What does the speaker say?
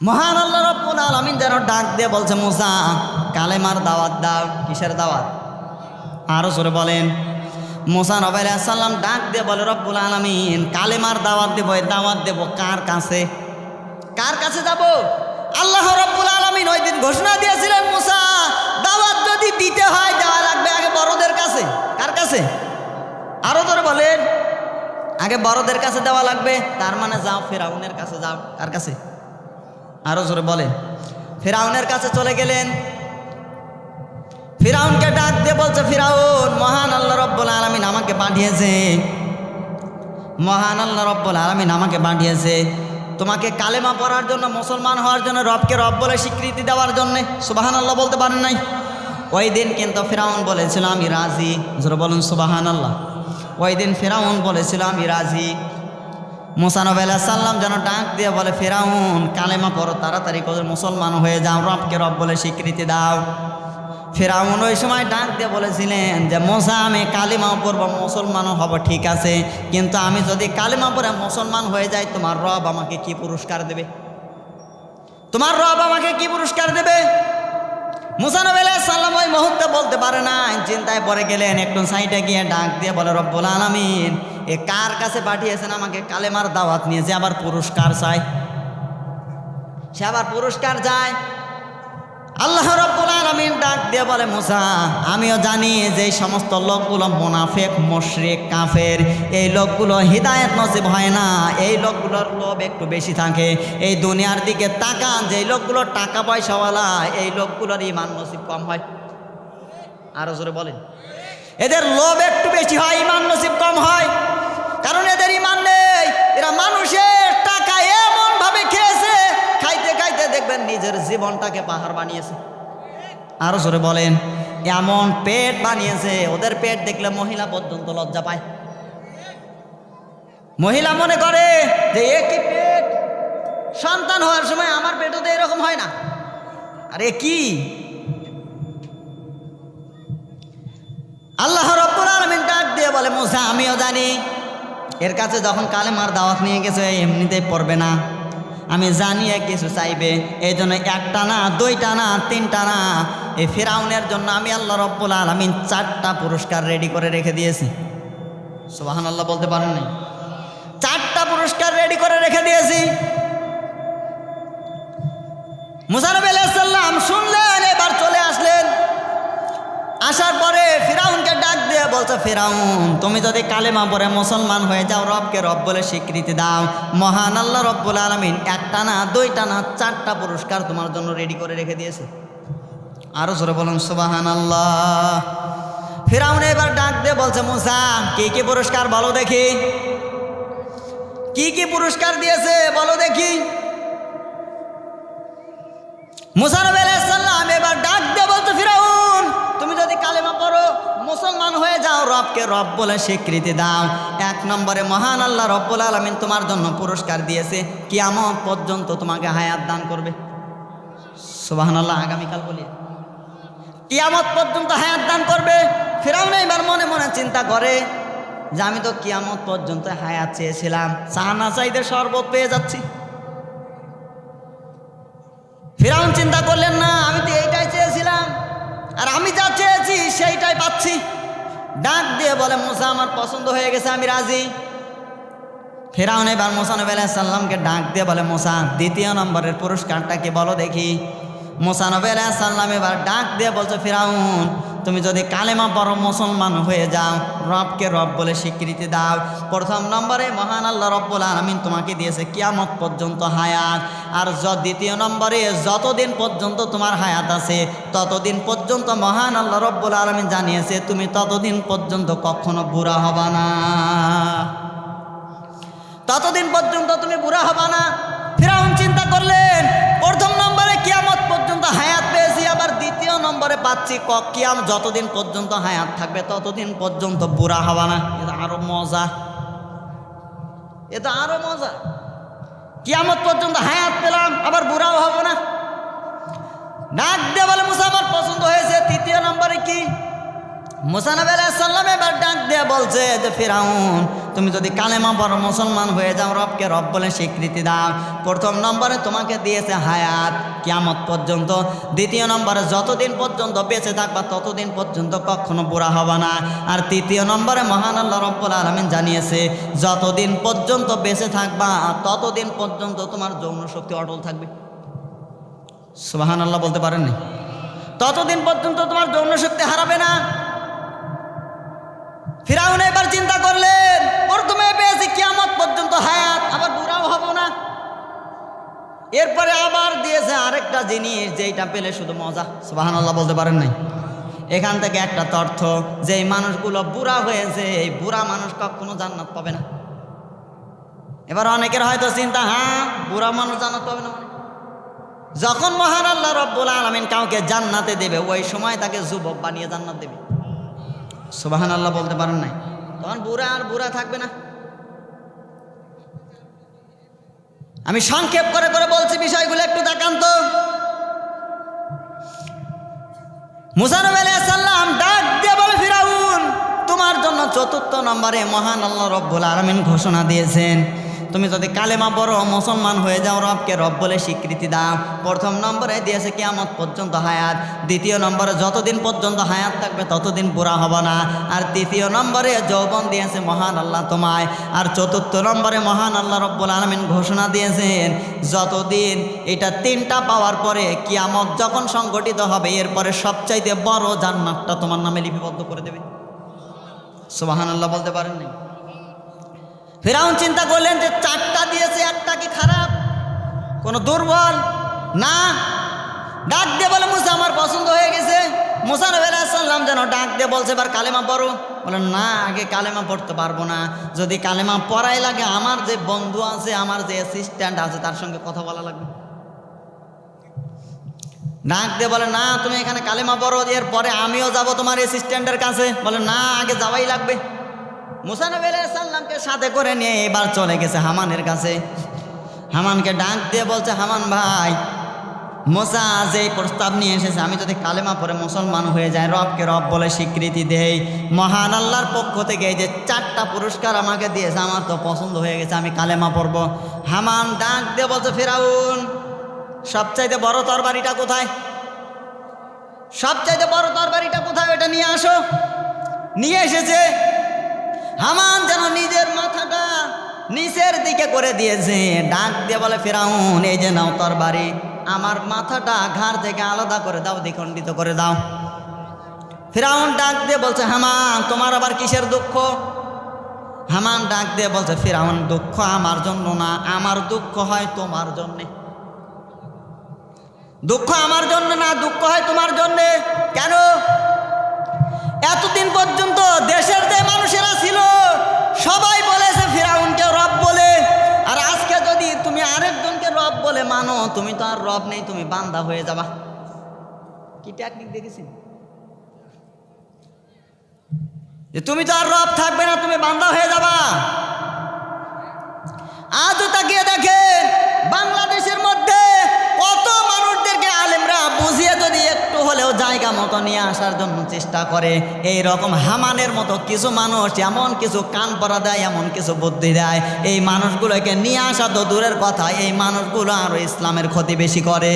মহান আল্লাহ রাব্বুল আলামিন যেন ডাক দিয়ে বলছে, মুসা কালেমার দাওয়াত দাও। কিসের দাওয়াত? আরো জোরে বলেন। মুসা নবী আলাইহিস সালাম ডাক দিয়ে বলে, রব্বুল আলামিন কালেমার দাওয়াত দেব। এই দাওয়াত দেব কার কাছে? কার কাছে যাব? আল্লাহ রাব্বুল আলামিন ওই দিন ঘোষণা দিয়েছিলেন, মুসা দাওয়াত যদি দিতে হয় দেওয়া লাগবে আগে বড়দের কাছে। কার কাছে? আরো জোরে বলেন। আগে বড়দের কাছে দেওয়া লাগবে। তার মানে যাও ফিরআউনের কাছে যাও। কার কাছে? আরো জোরে বলেন। ফিরআউনের কাছে চলে গেলেন। ফিরআউনকে ডাক দিয়ে বলছে, ফিরআউন মহান আল্লাহ রব্বুল আলামিন আমাকে পাঠিয়েছে। মহান আল্লাহ রব্বুল আলামিন আমাকে পাঠিয়েছে তোমাকে কালেমা পড়ার জন্য, মুসলমান হওয়ার জন্য, রবকে রব বলে স্বীকৃতি দেওয়ার জন্যে। সুবহানাল্লাহ বলতে পারেন নাই? ওই দিন কিন্তু ফিরআউন বলেছিল আমি রাজি। জোরে বলুন সুবহানাল্লাহ। ওই দিন ফিরআউন বলেছিল আমি রাজি। মুসা নবী আলাইহিস সালাম যেন ডাক দিয়ে বলে, ফিরআউন কালেমা পড়ো, তাড়াতাড়ি করে মুসলমান হয়ে যাও, রবকে রব বলে স্বীকৃতি দাও। ফিরআউন ওই সময় ডাক দিয়ে বলেছিলেন যে, মুসা আমি কালেমা পড়ব, মুসলমানও হব, ঠিক আছে, কিন্তু আমি যদি কালেমা পড়ে মুসলমান হয়ে যাই তোমার রব আমাকে কি পুরস্কার দেবে? তোমার রব আমাকে কি পুরস্কার দেবে? মুসা নবী আলাইহিস সালাম ওই মুহূর্তে বলতে পারে না, চিন্তায় পড়ে গেলেন। একটু সাইডে গিয়ে ডাক দিয়ে বলে, রব্বুল আলামিন এ কার কাছে পাঠিয়েছেন আমাকে কালেমার দাওয়াত নিয়ে, যে আবার পুরস্কার চায়? সে আবার পুরস্কার চায়। আল্লাহ রাব্বুল আলামিন ডাক দিয়ে বলে, মুসা আমিও জানি যে এই সমস্ত লোকগুলো মুনাফিক, মুশরিক, কাফের, এই লোকগুলো হিদায়াত নসিব হয় না। এই লোকগুলোর লোভ একটু বেশি থাকে। এই দুনিয়ার দিকে তাকান, যে লোকগুলো টাকা পয়সাওয়ালা এই লোকগুলোর ঈমান নসিব কম হয়। আরো জোরে বলেন। এদের লোভ একটু বেশি হয়, ঈমান নসিব কম হয়, কারণ এদের ঈমান নেই। এরা মানুষের টাকা এমন ভাবে খেয়েছে, খাইতে খাইতে দেখবেন নিজের জীবনটাকে পাহাড় বানিয়েছে। আরো জোরে বলেন। এমন পেট বানিয়েছে, ওদের পেট দেখলে মহিলা পর্যন্ত লজ্জা পায়। মহিলা মনে করে যে এ কি পেট, সন্তান হওয়ার সময় আমার পেটও তো এরকম হয় না। আরে কি! আল্লাহ রাব্বুল আলামিন ডাক দিয়ে বলে, মুসা আমিও জানি এর কাছে যখন কালেমার দাওয়াত নিয়ে গেছে এমনিতেই পড়বে না, আমি জানি কিছু চাইবে। এই জন্য একটা না, দুইটা না, তিনটা না, এই ফিরআউনের জন্য আমি আল্লাহ রাব্বুল আলামিন 4টা পুরস্কার রেডি করে রেখে দিয়েছি। সুবহানাল্লাহ বলতে পারেন নাই? 4টা পুরস্কার রেডি করে রেখে দিয়েছি। মুসা নবী আলাইহিস সালাম শুনলেন, এবার চলে আসলেন। আসার পরে ফিরআউনকে ডাক দিয়ে বলছে, ফিরআউন তুমি যদি কালেমা পড়ে মুসলমান হয়ে যাও, রবকে রব বলে স্বীকৃতি দাও, মহান আল্লাহ রব্বুল আলামিন একটা না, দুইটা না, 4টা পুরস্কার তোমার জন্য রেডি করে রেখে দিয়েছে। আরো জোরে বলুন সুবহানাল্লাহ। ফিরআউন এবার ডাক দিয়ে বলছে, মুসা কি কি পুরস্কার বলো দেখি, কি কি পুরস্কার দিয়েছে বলো দেখি। মুসা নবী আলাইহিস সালাম এবার ডাক দিয়ে বলতে, ফিরআউন তুমি যদি কালেমা পড়ো মুসলমান হয়ে যাও, রবকে রব বলে স্বীকৃতি দাও, 1 নম্বরে মহান আল্লাহ রব্বুল আলামিন তোমার জন্য পুরস্কার দিয়েছে, কিয়ামত পর্যন্ত তোমাকে হায়াত দান করবে। সুবহানাল্লাহ। আগামীকাল বলি কিয়ামত পর্যন্ত হায়াত দান করবে। ফিরআউন এবার মনে মনে চিন্তা করে যে আমি তো কিয়ামত পর্যন্ত হায়াত চেয়েছিলাম, চানা চাইতে শরবত পেয়ে যাচ্ছি। ফিরআউন চিন্তা করলেন, না আমি তো এইটাই চেয়েছিলাম, আর আমি যা চেয়েছি সেইটাই পাচ্ছি। ডাক দিয়ে বলে, মুসা আমার পছন্দ হয়ে গেছে, আমি রাজি। ফিরআউন এবার মুসা নবী আলাইহিস সালামকে ডাক দিয়ে বলে, মুসা 2য় নম্বরের পুরস্কারটা কি বলো দেখি। মুসা নবী আলাইহিস সালাম এবার ডাক দিয়ে বলছে, ফিরআউন তুমি যদি কালেমা পড়ো মুসলমান হয়ে যাও, রবকে রব বলে স্বীকৃতি দাও, 1ম নম্বরে মহান আল্লাহ রব্বুল আলামিন তোমাকে দিয়েছে কিয়ামত পর্যন্ত হায়াত। আর 2য় নম্বরে যতদিন পর্যন্ত তোমার হায়াত আছে ততদিন পর্যন্ত মহান আল্লাহ রব্বুল আলামিন জানিয়েছে তুমি ততদিন পর্যন্ত কখনো বুড়া হবা না, ততদিন পর্যন্ত তুমি বুড়া হবা না। ফিরআউন চিন্তা করলেন, 1ম নম্বরে কিয়ামত পর্যন্ত হায়াত পেয়েছি, আবার 2য় নম্বরে পাচ্ছি কিয়ামত যতদিন পর্যন্ত হায়াত থাকবে ততদিন পর্যন্ত বুড়া হবা না। এটা আরো মজা, এটা আরো মজা। কিয়ামত পর্যন্ত হায়াত পেলাম, আবার বুড়াও হব না। ডাক দিয়ে বলে, মুসা আমার পছন্দ হয়েছে। 3য় নম্বরে কি? মুসা নবী আলাইহিস সালাম এবার ডাক দিয়ে বলছে যে ফিরাউন, তুমি যদি কালেমা পড়ো মুসলমান হয়ে যাও, রবকে রব বলে স্বীকৃতি দাও, প্রথম নম্বরে তোমাকে দিয়েছে হায়াত কিয়ামত পর্যন্ত, দ্বিতীয় নম্বরে যতদিন পর্যন্ত বেঁচে থাকবা ততদিন পর্যন্ত কখনো বুড়া হবে না, আর তৃতীয় নম্বরে মহান আল্লাহ রব্বুল আলামিন জানিয়েছে যতদিন পর্যন্ত বেঁচে থাকবা ততদিন পর্যন্ত তোমার যৌন শক্তি অটল থাকবে। সুবহানাল্লাহ বলতে পারেননি? ততদিন পর্যন্ত তোমার যৌন শক্তি হারাবে না। ফিরাউন এবার চিন্তা করলেন, প্রথমে পেয়েছি কিয়ামত পর্যন্ত হায়াত, আবার বুড়াও হব না। এরপরে আবার দিয়েছে আরেকটা জিনিস, যেটা পেলে শুধু মজা। সুবহানাল্লাহ বলতে পারেন নাই? এখান থেকে একটা তথ্য, যে এই মানুষগুলো বুড়া হয়েছে, এই বুড়া মানুষ কখনো জান্নাত পাবে না। এবার অনেকের হয়তো চিন্তা, হ্যাঁ বুড়া মানুষ জান্নাত পাবে না। যখন মহান আল্লাহ রব্বুল আলামিন কাউকে জান্নাতে দেবে, ওই সময় তাকে যুবক বানিয়ে জান্নাত দেবে। সুবহানাল্লাহ বলতে পারেন নাই? তখন বুড়া আর বুড়া থাকবে না। আমি সংক্ষেপ করে করে বলছি বিষয়গুলো, একটু দেখান তো। মুসা নবী আলাইহিস সালাম ডাক দিয়ে বলে, ফিরাউন তোমার জন্য চতুর্থ নম্বরে মহান আল্লাহ রব্বুল আলামিন ঘোষণা দিয়েছেন, তুমি যদি কালেমা পড়ো মুসলমান হয়ে যাও, রবকে রব বলে স্বীকৃতি দাও, প্রথম নম্বরে দিয়েছে কিয়ামত পর্যন্ত হায়াত, দ্বিতীয় নম্বরে যতদিন পর্যন্ত হায়াত থাকবে ততদিন বুড়া হবে না, আর তৃতীয় নম্বরে যৌবন দিয়েছে মহান আল্লাহ তোমায়, আর চতুর্থ নম্বরে মহান আল্লাহ রব্বুল আলামিন ঘোষণা দিয়েছেন যতদিন, এটা তিনটা পাওয়ার পরে কিয়ামত যখন সংগঠিত হবে, এরপরে সবচাইতে বড় জান্নাতটা তোমার নামে লিপিবদ্ধ করে দেবে। সুবহানাল্লাহ বলতে পারেন নাই? ফিরাউন চিন্তা করলেন যে চারটা দিয়েছে, একটা কি খারাপ, কোনো দুর্বল না? ডাক দিয়ে বলে, মুসা আমার পছন্দ হয়ে গেছে। মুসা নবী আলাইহিস সালাম যেন ডাক দিয়ে বলছে, এবার কালেমা পড়ো। বলেন না, আগে কালেমা পড়তে পারবো না, যদি কালেমা পড়াই লাগে আমার যে বন্ধু আছে, আমার যে অ্যাসিস্ট্যান্ট আছে, তার সঙ্গে কথা বলা লাগবে। ডাক দিয়ে বলে, না তুমি এখানে কালেমা পড়ো, এরপরে আমিও যাব তোমার অ্যাসিস্ট্যান্টের কাছে। বলে না, আগে যাওয়াই লাগবে। মুসা নবী আলাইহিস সালামকে সাথে করে নিয়ে এবার চলে গেছে হামানের কাছে। হামানকে ডাক দিয়ে বলছে, হামান ভাই, মুসা যে প্রস্তাব নিয়ে এসেছে, আমি যদি কালেমা পড়ে মুসলমান হয়ে যায়, রবকে রব বলে স্বীকৃতি দেই, মহান আল্লাহর পক্ষ থেকে এই যে চারটা পুরস্কার আমাকে দিয়েছে, আমার তো পছন্দ হয়ে গেছে, আমি কালেমা পড়ব। হামান ডাক দিয়ে বলছে, ফিরাউন সবচাইতে বড় তরবারিটা কোথায়? সবচাইতে বড় তরবারিটা কোথায়? ওটা নিয়ে আসো। নিয়ে এসেছে। হামান যেন নিজের মাথাটা নিচের দিকে করে দিয়েছে, ডাক দিয়ে বলে, ফিরাউন এই যে নাও তরবারি, আমার মাথাটা ঘাড় থেকে আলাদা করে দাও, দ্বিখণ্ডিত করে দাও। ফিরাউন ডাক দিয়ে বলছে, হামান তোমার আবার কিসের দুঃখ? হামান ডাক দিয়ে বলছে, ফিরাউন দুঃখ আমার জন্য না, আমার দুঃখ হয় তোমার জন্যে। দুঃখ আমার জন্য না, দুঃখ হয় তোমার জন্যে। কেন? এতদিন পর্যন্ত দেশের যে মানুষেরা ছিল সবাই বলেছে ফিরাউনকে রব বলে, আর আজকে যদি তুমি আরেকজনকে রব বলে মানো, তুমি তো আর রব নেই, তুমি বান্দা হয়ে যাবা। কি টেকনিক দেখেছি? যে তুমি তো আর রব থাকবে না, তুমি বান্দা হয়ে যাবা। আজও তাকিয়ে দেখেন বাংলাদেশের মধ্যে কত মানুষদেরকে আলেমরা বুঝিয়ে যদি একটু হলেও জায়গা মতো নিয়ে আসার জন্য চেষ্টা করে, এই রকম হামানের মতো কিছু মানুষ এমন কিছু কান পরা দেয়, এমন কিছু বুদ্ধি দেয়, এই মানুষগুলোকে নিয়ে আসা তো দূরের কথা, এই মানুষগুলো আরো ইসলামের ক্ষতি বেশি করে।